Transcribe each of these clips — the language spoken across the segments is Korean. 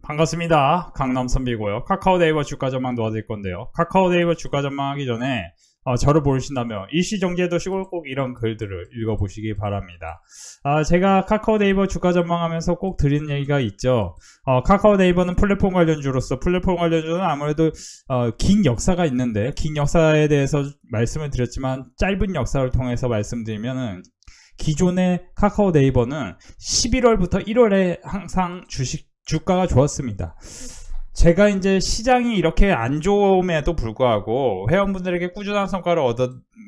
반갑습니다. 강남선비고요. 카카오 네이버 주가 전망 도와드릴 건데요. 카카오 네이버 주가 전망하기 전에 저를 모르신다면 일시정지해도 꼭 이런 글들을 읽어보시기 바랍니다. 제가 카카오 네이버 주가 전망하면서 꼭 드리는 얘기가 있죠. 카카오 네이버는 플랫폼 관련주로서 플랫폼 관련주는 아무래도 긴 역사가 있는데 긴 역사에 대해서 말씀을 드렸지만 짧은 역사를 통해서 말씀드리면은 기존의 카카오 네이버는 11월부터 1월에 항상 주가가 좋았습니다. 제가 이제 시장이 이렇게 안 좋음에도 불구하고 회원분들에게 꾸준한 성과를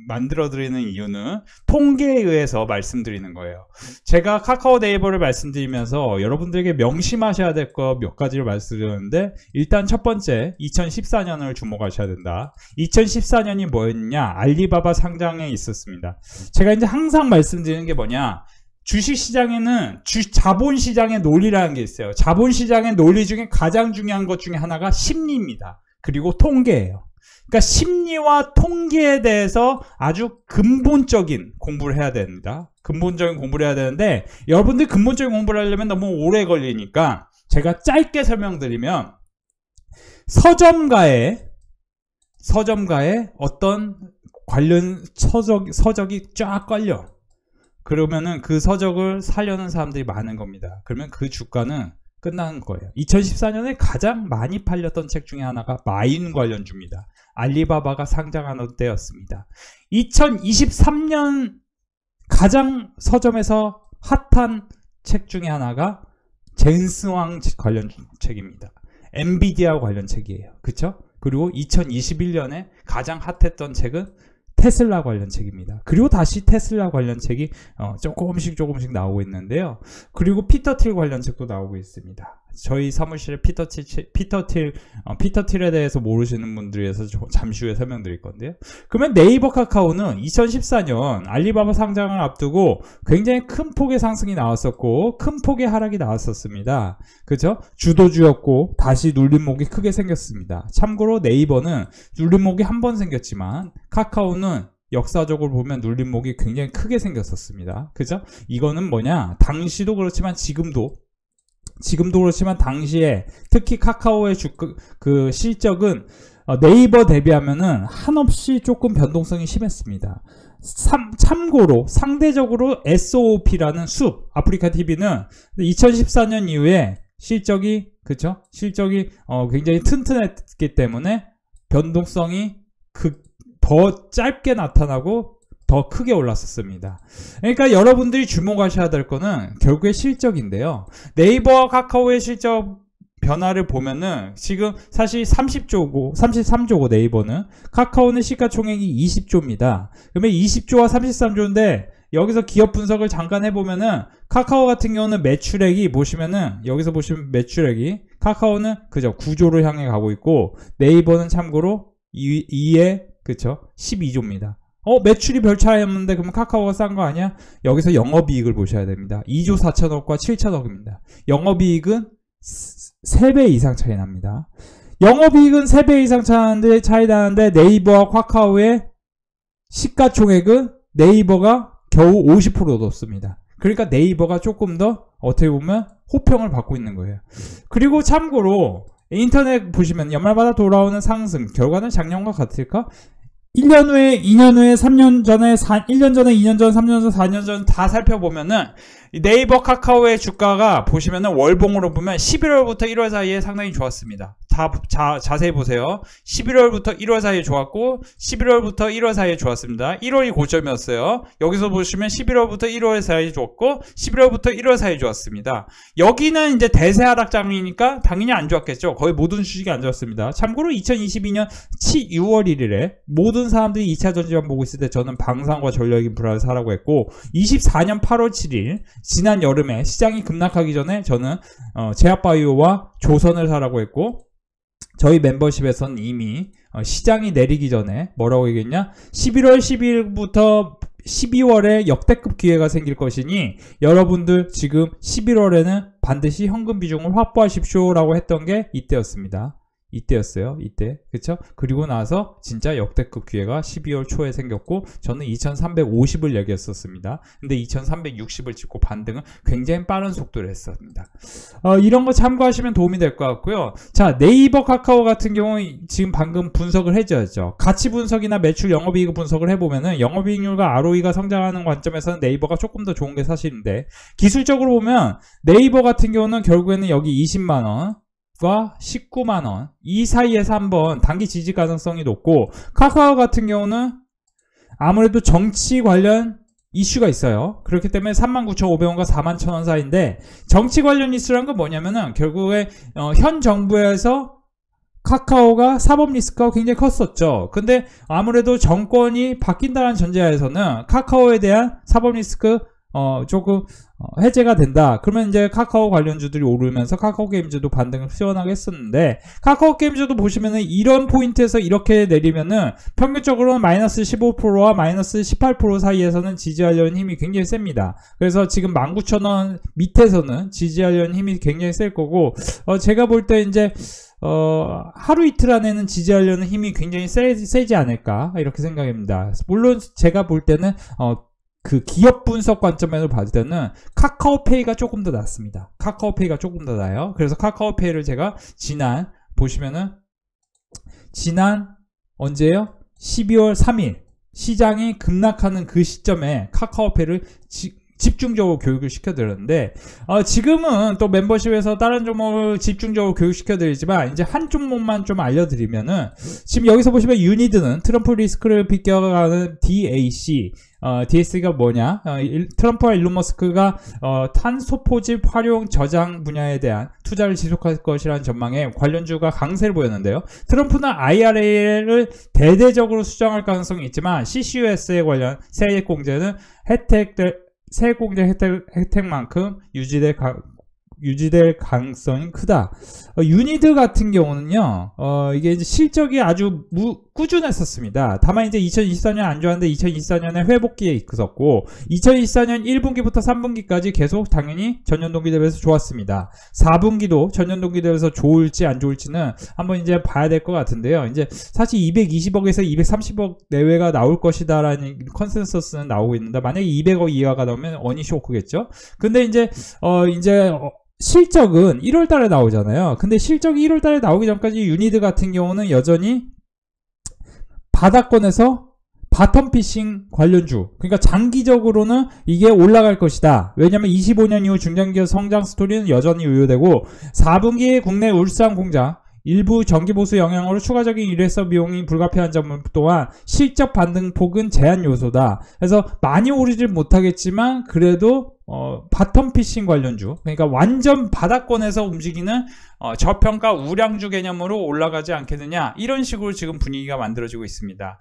만들어드리는 이유는 통계에 의해서 말씀드리는 거예요. 제가 카카오 네이버를 말씀드리면서 여러분들에게 명심하셔야 될 거 몇 가지를 말씀드렸는데, 일단 첫 번째 2014년을 주목하셔야 된다. 2014년이 뭐였냐? 알리바바 상장에 있었습니다. 제가 이제 항상 말씀드리는 게 뭐냐? 주식시장에는 자본시장의 논리라는 게 있어요. 자본시장의 논리 중에 가장 중요한 것 중에 하나가 심리입니다. 그리고 통계예요. 그러니까 심리와 통계에 대해서 아주 근본적인 공부를 해야 됩니다. 근본적인 공부를 해야 되는데, 여러분들 근본적인 공부를 하려면 너무 오래 걸리니까 제가 짧게 설명드리면, 서점가에 어떤 관련 서적이 쫙 깔려. 그러면은 그 서적을 사려는 사람들이 많은 겁니다. 그러면 그 주가는 끝나는 거예요. 2014년에 가장 많이 팔렸던 책 중에 하나가 마인 관련주입니다. 알리바바가 상장하는 때였습니다. 2023년 가장 서점에서 핫한 책 중에 하나가 젠스왕 관련 책입니다. 엔비디아 관련 책이에요. 그쵸? 그리고 2021년에 가장 핫했던 책은 테슬라 관련 책입니다. 그리고 다시 테슬라 관련 책이 조금씩 나오고 있는데요. 그리고 피터 틸 관련 책도 나오고 있습니다. 저희 사무실에 피터 틸에 대해서 모르시는 분들을 위해서 잠시 후에 설명드릴 건데요. 그러면 네이버 카카오는 2014년 알리바바 상장을 앞두고 굉장히 큰 폭의 상승이 나왔었고 큰 폭의 하락이 나왔었습니다. 그죠? 주도주였고 다시 눌림목이 크게 생겼습니다. 참고로 네이버는 눌림목이 한 번 생겼지만 카카오는 역사적으로 보면 눌림목이 굉장히 크게 생겼었습니다. 그죠? 이거는 뭐냐? 당시도 그렇지만 지금도 그렇지만 당시에 특히 카카오의 그 실적은 네이버 대비하면은 한없이 조금 변동성이 심했습니다. 참고로 상대적으로 SOP라는 아프리카 TV는 2014년 이후에 실적이 굉장히 튼튼했기 때문에 변동성이 더 짧게 나타나고 더 크게 올랐었습니다. 그러니까 여러분들이 주목하셔야 될 거는 결국에 실적인데요. 네이버와 카카오의 실적 변화를 보면은 지금 사실 33조고 네이버는, 카카오는 시가총액이 20조입니다. 그러면 20조와 33조인데 여기서 기업 분석을 잠깐 해보면은 카카오 같은 경우는 매출액이 보시면은 여기서 보시면 매출액이 카카오는 그죠 9조를 향해 가고 있고 네이버는 참고로 2에 그쵸 12조입니다. 매출이 별 차이 없는데 그러면 카카오가 싼 거 아니야? 여기서 영업이익을 보셔야 됩니다. 2조 4천억과 7천억입니다. 영업이익은 3배 이상 차이 납니다. 영업이익은 3배 이상 차이 나는데 네이버와 카카오의 시가총액은 네이버가 겨우 50% 얻었습니다. 그러니까 네이버가 조금 더 어떻게 보면 호평을 받고 있는 거예요. 그리고 참고로 인터넷 보시면 연말마다 돌아오는 상승 결과는 작년과 같을까? 1년 후에, 2년 후에, 3년 전에, 1년 전에, 2년 전, 3년 전, 4년 전 다 살펴보면은 네이버 카카오의 주가가 보시면은 월봉으로 보면 11월부터 1월 사이에 상당히 좋았습니다. 자세히 보세요. 11월부터 1월 사이에 좋았고 11월부터 1월 사이에 좋았습니다. 1월이 고점이었어요. 여기서 보시면 11월부터 1월 사이에 좋았고 11월부터 1월 사이에 좋았습니다. 여기는 이제 대세 하락장이니까 당연히 안 좋았겠죠. 거의 모든 주식이 안 좋았습니다. 참고로 2022년 6월 1일에 모든 사람들이 2차 전지만 보고 있을 때 저는 방산과 전력 인프라를 사라고 했고 24년 8월 7일 지난 여름에 시장이 급락하기 전에 저는 제약바이오와 조선을 사라고 했고 저희 멤버십에서는 이미 시장이 내리기 전에 뭐라고 얘기했냐? 11월 12일부터 12월에 역대급 기회가 생길 것이니 여러분들 지금 11월에는 반드시 현금 비중을 확보하십시오 라고 했던 게 이때였습니다. 이때였어요. 이때. 그쵸? 그리고 나서 진짜 역대급 기회가 12월 초에 생겼고 저는 2350을 얘기했었습니다. 근데 2360을 찍고 반등은 굉장히 빠른 속도를 했습니다. 이런 거 참고하시면 도움이 될 것 같고요. 자, 네이버 카카오 같은 경우 지금 방금 분석을 해줘야죠. 가치 분석이나 매출 영업이익 분석을 해보면은 영업이익률과 ROE가 성장하는 관점에서는 네이버가 조금 더 좋은 게 사실인데 기술적으로 보면 네이버 같은 경우는 결국에는 여기 20만원 과 19만원 이 사이에서 한번 단기 지지 가능성이 높고 카카오 같은 경우는 아무래도 정치 관련 이슈가 있어요. 그렇기 때문에 39,500원과 41,000원 사이인데 정치 관련 이슈란 건 뭐냐면은 결국에 현 정부에서 카카오가 사법 리스크가 굉장히 컸었죠. 근데 아무래도 정권이 바뀐다는 전제하에서는 카카오에 대한 사법 리스크 조금 해제가 된다. 그러면 이제 카카오 관련주들이 오르면서 카카오 게임즈도 반등을 시원하게 했었는데 카카오 게임즈도 보시면은 이런 포인트에서 이렇게 내리면은 평균적으로는 마이너스 15%와 마이너스 18% 사이에서는 지지하려는 힘이 굉장히 셉니다. 그래서 지금 19,000원 밑에서는 지지하려는 힘이 굉장히 셀 거고 제가 볼 때 이제 하루 이틀 안에는 지지하려는 힘이 굉장히 세지 않을까 이렇게 생각합니다. 물론 제가 볼 때는 그 기업 분석 관점에서 봤을 때는 카카오페이가 조금 더 낫습니다. 카카오페이가 조금 더 나아요. 그래서 카카오페이를 제가 보시면은 지난 언제요? 12월 3일 시장이 급락하는 그 시점에 카카오페이를 집중적으로 교육을 시켜드렸는데 지금은 또 멤버십에서 다른 종목을 집중적으로 교육시켜드리지만 이제 한 종목만 좀 알려드리면은 지금 여기서 보시면 유니드는 트럼프 리스크를 비껴가는 DAC DAC가 뭐냐? 트럼프와 일론 머스크가 탄소 포집 활용 저장 분야에 대한 투자를 지속할 것이라는 전망에 관련주가 강세를 보였는데요. 트럼프는 IRA를 대대적으로 수정할 가능성이 있지만 CCUS에 관련 세액 공제는 세액 공제 혜택만큼 유지될 가능성이 크다. 유니드 같은 경우는요, 이게 이제 실적이 아주 꾸준했었습니다. 다만 이제 2024년 안 좋았는데 2024년에 회복기에 있었고 2024년 1분기부터 3분기까지 계속 당연히 전년 동기 대비해서 좋았습니다. 4분기도 전년 동기 대비해서 좋을지 안 좋을지는 한번 이제 봐야 될 것 같은데요. 이제 사실 220억에서 230억 내외가 나올 것이다라는 컨센서스는 나오고 있는데 만약에 200억 이하가 나오면 어니 쇼크겠죠. 근데 이제 실적은 1월달에 나오잖아요. 근데 실적이 1월달에 나오기 전까지 유니드 같은 경우는 여전히 바닥권에서 바텀피싱 관련주, 그러니까 장기적으로는 이게 올라갈 것이다. 왜냐면 25년 이후 중장기적 성장 스토리는 여전히 유효되고 4분기에 국내 울산 공장 일부 정기보수 영향으로 추가적인 일회성 비용이 불가피한 점 또한 실적 반등폭은 제한 요소다. 그래서 많이 오르질 못하겠지만 그래도 바텀피싱 관련주, 그러니까 완전 바닥권에서 움직이는 저평가 우량주 개념으로 올라가지 않겠느냐, 이런 식으로 지금 분위기가 만들어지고 있습니다.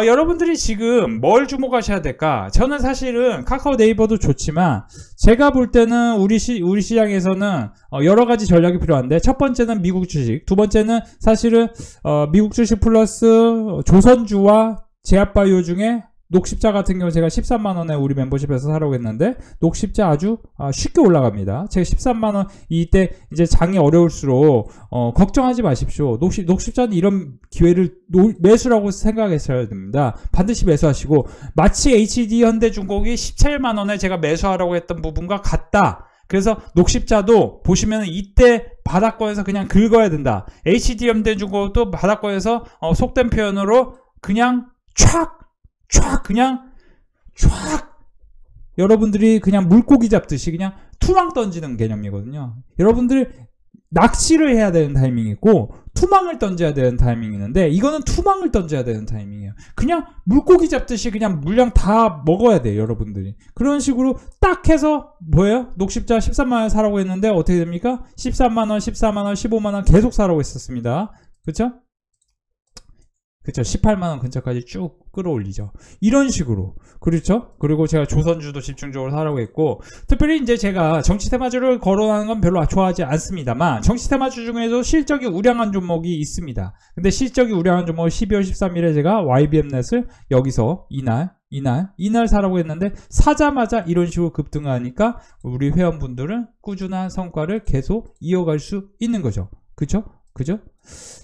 여러분들이 지금 뭘 주목하셔야 될까? 저는 사실은 카카오 네이버도 좋지만 제가 볼 때는 우리 시장에서는 여러 가지 전략이 필요한데, 첫 번째는 미국 주식, 두 번째는 사실은 미국 주식 플러스 조선주와 제약바이오 중에 녹십자 같은 경우 제가 13만원에 우리 멤버십에서 사라고 했는데 녹십자 아주 쉽게 올라갑니다. 제가 13만원 이때 이제 장이 어려울수록 걱정하지 마십시오. 녹십자는 이런 기회를 매수라고 생각하셔야 됩니다. 반드시 매수하시고, 마치 HD 현대중공이 17만원에 제가 매수하라고 했던 부분과 같다. 그래서 녹십자도 보시면 이때 바닥권에서 그냥 긁어야 된다. HD 현대중공도 바닥권에서 속된 표현으로 그냥 그냥 여러분들이 그냥 물고기 잡듯이 그냥 투망 던지는 개념이거든요. 여러분들이 낚시를 해야 되는 타이밍이 있고 투망을 던져야 되는 타이밍이 있는데, 이거는 투망을 던져야 되는 타이밍이에요. 그냥 물고기 잡듯이 그냥 물량 다 먹어야 돼요, 여러분들이. 그런 식으로 딱 해서 뭐예요? 녹십자 13만원 사라고 했는데 어떻게 됩니까? 13만원, 14만원, 15만원 계속 사라고 했었습니다. 그쵸? 18만원 근처까지 쭉 끌어올리죠. 이런 식으로. 그렇죠? 그리고 제가 조선주도 집중적으로 사라고 했고, 특별히 이제 제가 정치 테마주를 거론하는 건 별로 좋아하지 않습니다만, 정치 테마주 중에도 실적이 우량한 종목이 있습니다. 근데 실적이 우량한 종목을 12월 13일에 제가 YBM넷을 여기서 이날 사라고 했는데, 사자마자 이런 식으로 급등하니까 우리 회원분들은 꾸준한 성과를 계속 이어갈 수 있는 거죠. 그쵸? 그죠?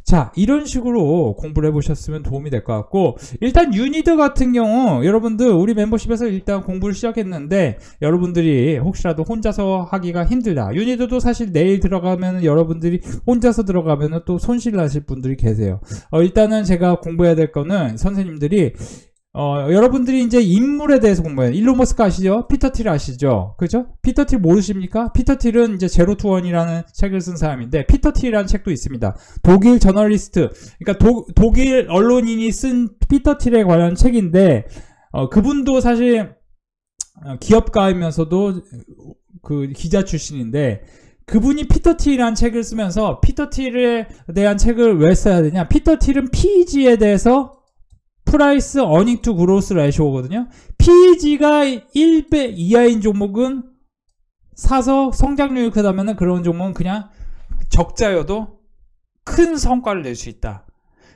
자, 이런 식으로 공부를 해보셨으면 도움이 될 것 같고, 일단 유니드 같은 경우 여러분들 우리 멤버십에서 일단 공부를 시작했는데, 여러분들이 혹시라도 혼자서 하기가 힘들다. 유니드도 사실 내일 들어가면 여러분들이 혼자서 들어가면 또 손실 나실 분들이 계세요. 일단은 제가 공부해야 될 거는 선생님들이 여러분들이 이제 인물에 대해서 공부해요. 일론 머스크 아시죠? 피터 틸 아시죠? 그죠? 피터 틸 모르십니까? 피터 틸은 이제 제로 투 원이라는 책을 쓴 사람인데, 피터 틸이라는 책도 있습니다. 독일 저널리스트, 그러니까 독일 언론인이 쓴 피터 틸에 관한 책인데, 그분도 사실 기업가이면서도 그 기자 출신인데, 그분이 피터 틸이라는 책을 쓰면서 피터 틸에 대한 책을 왜 써야 되냐? 피터 틸은 PEG에 대해서 프라이스 어닝 투 그로스 레시오거든요. PEG가 1배 이하인 종목은 사서 성장률이 크다면 그런 종목은 그냥 적자여도 큰 성과를 낼 수 있다.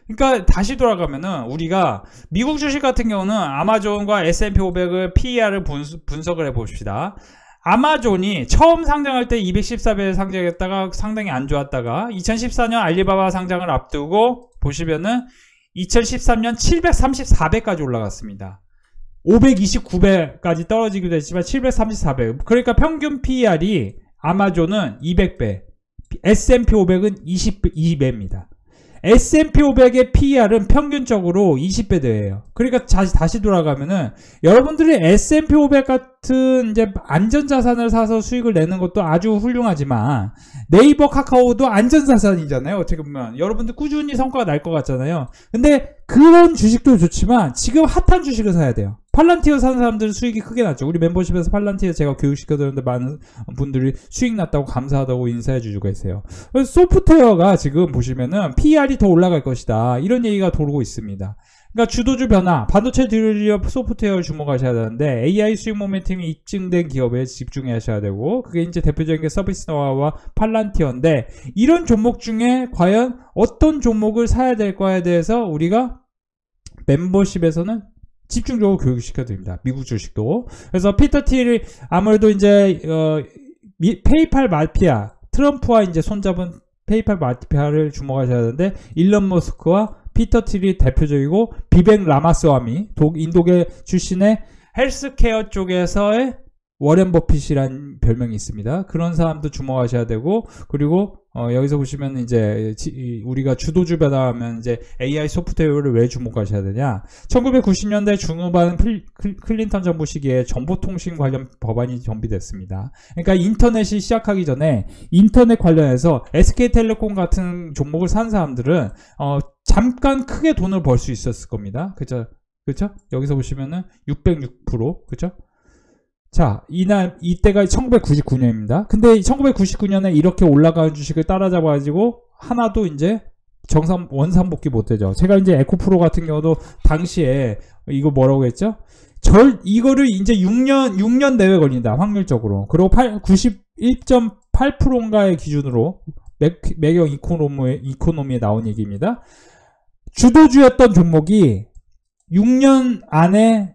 그러니까 다시 돌아가면은 우리가 미국 주식 같은 경우는 아마존과 S&P 500을 PER을 분석을 해봅시다. 아마존이 처음 상장할 때 214배에 상장했다가 상당히 안 좋았다가 2014년 알리바바 상장을 앞두고 보시면은 2013년 734배까지 올라갔습니다. 529배까지 떨어지기도 했지만 734배. 그러니까 평균 PER이 아마존은 200배, S&P 500은 22배입니다. S&P 500의 PER은 평균적으로 20배대예요. 그러니까 다시 돌아가면은 여러분들이 S&P 500 같은 이제 안전자산을 사서 수익을 내는 것도 아주 훌륭하지만 네이버 카카오도 안전자산이잖아요. 어떻게 보면 여러분들 꾸준히 성과가 날 것 같잖아요. 근데 그런 주식도 좋지만 지금 핫한 주식을 사야 돼요. 팔란티어 사는 사람들은 수익이 크게 났죠. 우리 멤버십에서 팔란티어 제가 교육시켜드렸는데 많은 분들이 수익 났다고 감사하다고 인사해 주고 계세요. 소프트웨어가 지금 보시면은 PER이 더 올라갈 것이다. 이런 얘기가 돌고 있습니다. 그러니까 주도주 변화, 반도체 드리어 소프트웨어를 주목하셔야 되는데 AI 수익 모멘텀이 입증된 기업에 집중하셔야 되고, 그게 이제 대표적인 게 서비스노와와 팔란티어인데, 이런 종목 중에 과연 어떤 종목을 사야 될 거에 대해서 우리가 멤버십에서는 집중적으로 교육시켜드립니다. 미국 주식도. 그래서 피터 틸이 아무래도 이제 페이팔 마피아, 트럼프와 이제 손잡은 페이팔 마피아를 주목하셔야 하는데, 일론 머스크와 피터 틸이 대표적이고, 비벡 라마스와미, 인도계 출신의 헬스케어 쪽에서의 워렌 버핏이라는 별명이 있습니다. 그런 사람도 주목하셔야 되고, 그리고 여기서 보시면 이제 우리가 주도주 변화하면 이제 AI 소프트웨어를 왜 주목하셔야 되냐? 1990년대 중후반 클린턴 정부 시기에 정보통신 관련 법안이 정비됐습니다. 그러니까 인터넷이 시작하기 전에 인터넷 관련해서 SK텔레콤 같은 종목을 산 사람들은 잠깐 크게 돈을 벌 수 있었을 겁니다. 그죠? 그렇죠? 여기서 보시면은 606%, 그렇죠? 자, 이때가 1999년입니다. 근데 1999년에 이렇게 올라가는 주식을 따라잡아가지고 하나도 이제 원상복귀 못되죠. 제가 이제 에코프로 같은 경우도 당시에 이거 뭐라고 했죠? 이거를 이제 6년 내외 걸린다, 확률적으로. 그리고 91.8%인가의 기준으로 매경 이코노미에 나온 얘기입니다. 주도주였던 종목이 6년 안에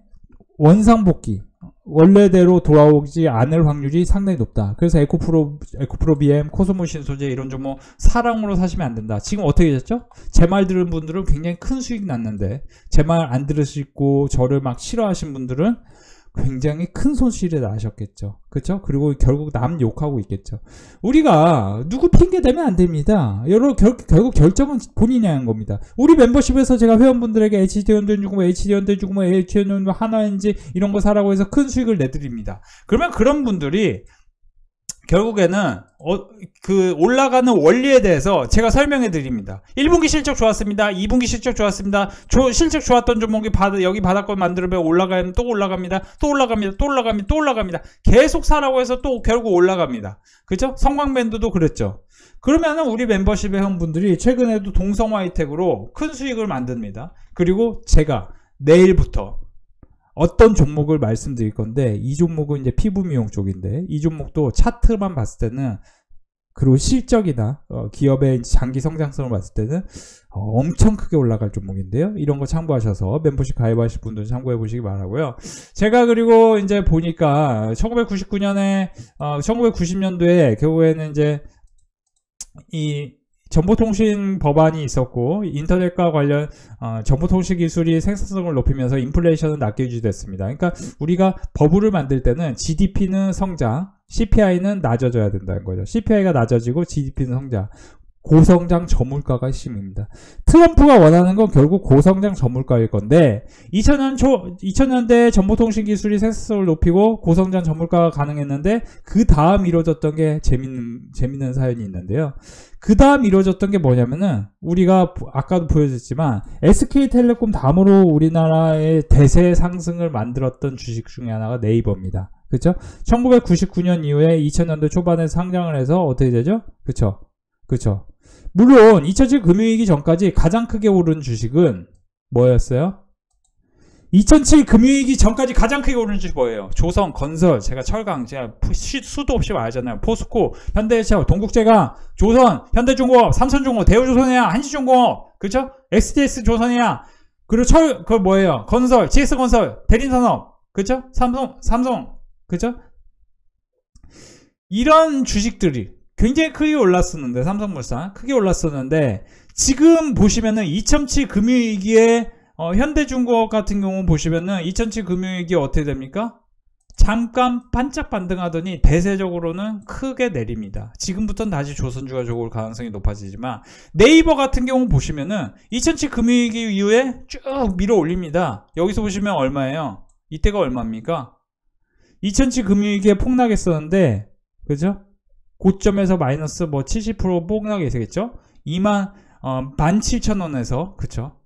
원상복귀, 원래대로 돌아오지 않을 확률이 상당히 높다. 그래서 에코프로 BM, 코스모 신소재 이런 종목 사랑으로 사시면 안 된다. 지금 어떻게 됐죠? 제 말 들은 분들은 굉장히 큰 수익 났는데, 제 말 안 들으시고 저를 막 싫어하신 분들은 굉장히 큰 손실에 나셨겠죠. 그렇죠? 그리고 결국 남 욕하고 있겠죠. 우리가 누구 핑계 대면 안 됩니다. 결국 결정은 본인이 하는 겁니다. 우리 멤버십에서 제가 회원분들에게 HD현대 주고 HD현대 주고 HD현대 하나인지 이런 거 사라고 해서 큰 수익을 내드립니다. 그러면 그런 분들이 결국에는 그 올라가는 원리에 대해서 제가 설명해 드립니다. 1분기 실적 좋았습니다. 2분기 실적 좋았습니다. 실적 좋았던 종목이 여기 바닥권 만들면 올라가면 또 올라갑니다. 또 올라갑니다. 또 올라갑니다. 또 올라갑니다. 계속 사라고 해서 또 결국 올라갑니다. 그죠? 성광밴드도 그랬죠. 그러면은 우리 멤버십의 회원분들이 최근에도 동성화이텍으로 큰 수익을 만듭니다. 그리고 제가 내일부터 어떤 종목을 말씀드릴 건데, 이 종목은 이제 피부 미용 쪽인데, 이 종목도 차트만 봤을 때는, 그리고 실적이나 기업의 장기 성장성을 봤을 때는 엄청 크게 올라갈 종목인데요. 이런 거 참고하셔서 멤버십 가입하실 분들 참고해 보시기 바라고요. 제가 그리고 이제 보니까 1990년도에 결국에는 이제 이 정보통신 법안이 있었고 인터넷과 관련 정보통신 기술이 생산성을 높이면서 인플레이션은 낮게 유지됐습니다. 그러니까 우리가 버블을 만들 때는 GDP는 성장, CPI는 낮아져야 된다는 거죠. CPI가 낮아지고 GDP는 성장. 고성장 저물가가 핵심입니다. 트럼프가 원하는 건 결국 고성장 저물가일 건데 2000년대 정보통신 기술이 생산성을 높이고 고성장 저물가가 가능했는데 그 다음 이루어졌던 게 재밌는 사연이 있는데요. 그 다음 이루어졌던 게 뭐냐면은 우리가 아까도 보여줬지만 SK텔레콤 다음으로 우리나라의 대세 상승을 만들었던 주식 중에 하나가 네이버입니다. 그쵸? 1999년 이후에 2000년대 초반에 상장을 해서 어떻게 되죠? 그쵸? 물론 2007 금융위기 전까지 가장 크게 오른 주식은 뭐였어요? 2007 금융위기 전까지 가장 크게 오른 주식 뭐예요? 조선, 건설, 제가 철강, 제가 수도 없이 말하잖아요. 포스코, 현대해상, 동국제강, 조선, 현대중공업, 삼성중공업, 대우조선해양, 한시중공업, 그쵸? SDS 조선해양, 그리고 그거 뭐예요? 건설, GS건설, 대림산업, 그쵸? 삼성, 그쵸? 이런 주식들이 굉장히 크게 올랐었는데, 삼성물산 크게 올랐었는데, 지금 보시면은 2007 금융위기에 현대중공업 같은 경우 보시면은 2007 금융위기에 어떻게 됩니까? 잠깐 반짝 반등하더니 대세적으로는 크게 내립니다. 지금부터는 다시 조선주가 좋을 가능성이 높아지지만 네이버 같은 경우 보시면은 2007 금융위기 이후에 쭉 밀어 올립니다. 여기서 보시면 얼마예요? 이때가 얼마입니까? 2007 금융위기에 폭락했었는데, 그죠? 고점에서 마이너스 70% 폭락이 되겠죠? 17,000원에서, 그쵸?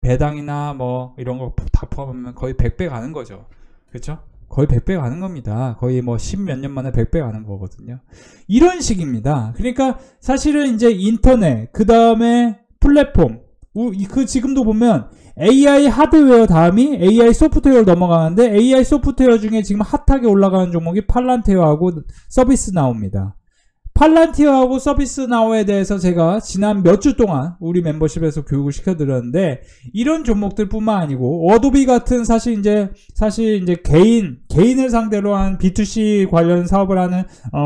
배당이나 이런 거 다 포함하면 거의 100배 가는 거죠. 그쵸? 거의 100배 가는 겁니다. 거의 10몇 년 만에 100배 가는 거거든요. 이런 식입니다. 그러니까 사실은 이제 인터넷, 그 다음에 플랫폼, 지금도 보면 AI 하드웨어 다음이 AI 소프트웨어로 넘어가는데 AI 소프트웨어 중에 지금 핫하게 올라가는 종목이 팔란티어하고 서비스나우입니다. 팔란티어하고 서비스나우에 대해서 제가 지난 몇 주 동안 우리 멤버십에서 교육을 시켜드렸는데 이런 종목들 뿐만 아니고 어도비 같은 사실 이제 개인을 상대로 한 B2C 관련 사업을 하는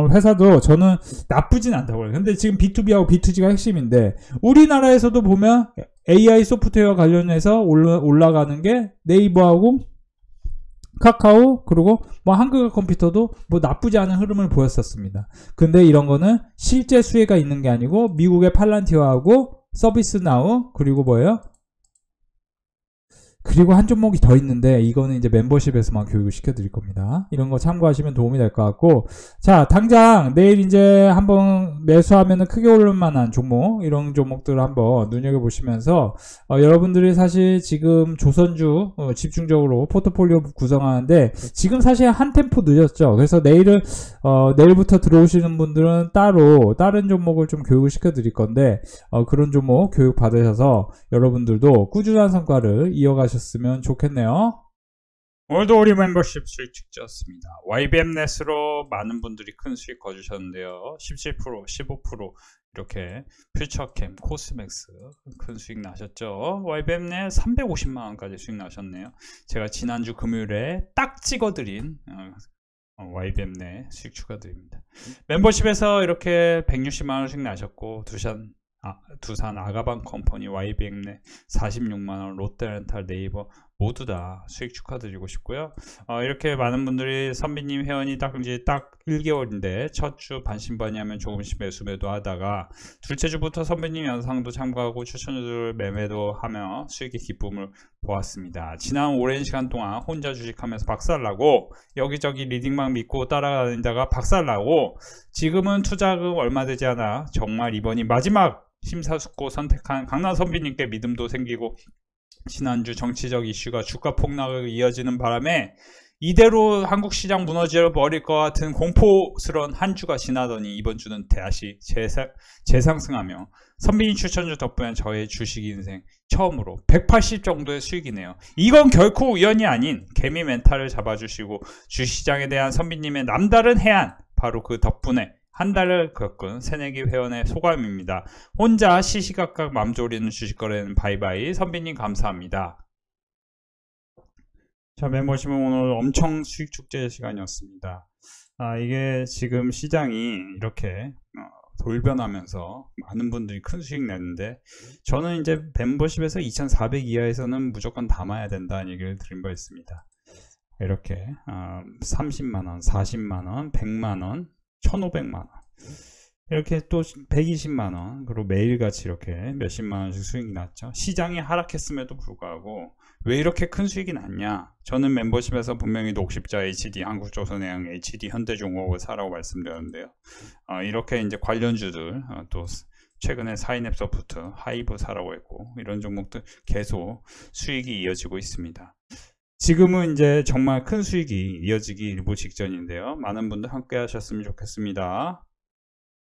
회사도 저는 나쁘진 않다고 해요. 근데 지금 B2B하고 B2G가 핵심인데 우리나라에서도 보면 AI 소프트웨어 관련해서 올라가는 게 네이버하고 카카오 그리고 한국어 컴퓨터도 나쁘지 않은 흐름을 보였었습니다. 근데 이런 거는 실제 수혜가 있는 게 아니고 미국의 팔란티어하고 서비스나우 그리고 뭐예요? 그리고 한 종목이 더 있는데 이거는 이제 멤버십에서만 교육을 시켜드릴 겁니다. 이런 거 참고하시면 도움이 될 것 같고 자 당장 내일 이제 한번 매수하면은 크게 오를 만한 종목 이런 종목들을 한번 눈여겨보시면서 여러분들이 사실 지금 조선주 집중적으로 포트폴리오 구성하는데 지금 사실 한 템포 늦었죠. 그래서 내일부터 들어오시는 분들은 따로 다른 종목을 좀 교육을 시켜드릴 건데 그런 종목 교육 받으셔서 여러분들도 꾸준한 성과를 이어가셨으면 좋겠네요. 오늘도 우리 멤버십 수익 축제였습니다. YBM넷으로 많은 분들이 큰 수익 거주셨는데요. 17%, 15% 이렇게 퓨처캠, 코스맥스 큰 수익 나셨죠. YBM넷 350만원까지 수익 나셨네요. 제가 지난주 금요일에 딱 찍어드린 YBM넷 수익 추가드립니다. 멤버십에서 이렇게 160만원씩 나셨고 두산 아가방 컴퍼니, YBM넷 46만원, 롯데렌탈, 네이버 모두 다 수익 축하드리고 싶고요. 이렇게 많은 분들이 선비님 회원이 딱 1개월인데 첫 주 반신반의 하면 조금씩 매도 하다가 둘째 주부터 선비님 영상도 참고하고 추천주들 매매도 하며 수익의 기쁨을 보았습니다. 지난 오랜 시간 동안 혼자 주식하면서 박살나고 여기저기 리딩만 믿고 따라다니다가 박살나고 지금은 투자금 얼마 되지 않아 정말 이번이 마지막 심사숙고 선택한 강남 선비님께 믿음도 생기고 지난주 정치적 이슈가 주가 폭락을 이어지는 바람에 이대로 한국 시장 무너져 버릴 것 같은 공포스러운 한 주가 지나더니 이번 주는 다시 재상승하며 선비님 추천주 덕분에 저의 주식 인생 처음으로 180 정도의 수익이네요. 이건 결코 우연이 아닌 개미 멘탈을 잡아주시고 주시장에 대한 선비님의 남다른 해안 바로 그 덕분에 한 달을 겪은 새내기 회원의 소감입니다. 혼자 시시각각 맘 졸이는 주식거래는 바이바이. 선비님 감사합니다. 자, 멤버십은 오늘 엄청 수익 축제 시간이었습니다. 이게 지금 시장이 이렇게 돌변하면서 많은 분들이 큰 수익 냈는데, 저는 이제 멤버십에서 2,400 이하에서는 무조건 담아야 된다는 얘기를 드린 바 있습니다. 이렇게 30만원, 40만원, 100만원, 1,500만원, 이렇게 또 120만원, 그리고 매일같이 이렇게 몇십만원씩 수익이 났죠. 시장이 하락했음에도 불구하고 왜 이렇게 큰 수익이 났냐? 저는 멤버십에서 분명히 녹십자 HD, 한국조선해양 HD, 현대중공업을 사라고 말씀드렸는데요. 이렇게 이제 관련주들, 또 최근에 사이냅소프트, 하이브 사라고 했고, 이런 종목들 계속 수익이 이어지고 있습니다. 지금은 이제 정말 큰 수익이 이어지기 일부 직전인데요. 많은 분들 함께 하셨으면 좋겠습니다.